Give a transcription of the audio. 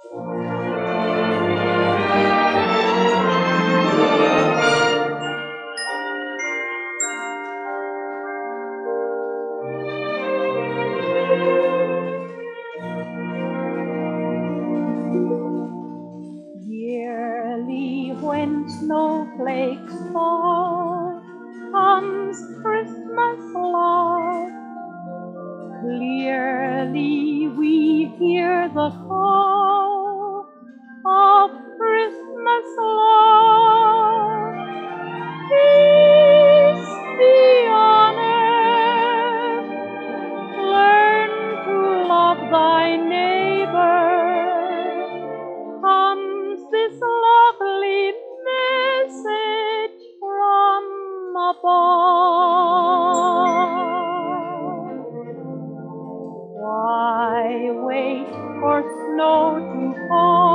Yearly, when snowflakes fall, comes Christmas love. Clearly we hear the call of Christmas love. Peace be on earth. Learn to love thy neighbor. Comes this lovely message from above. Why wait for snow to fall?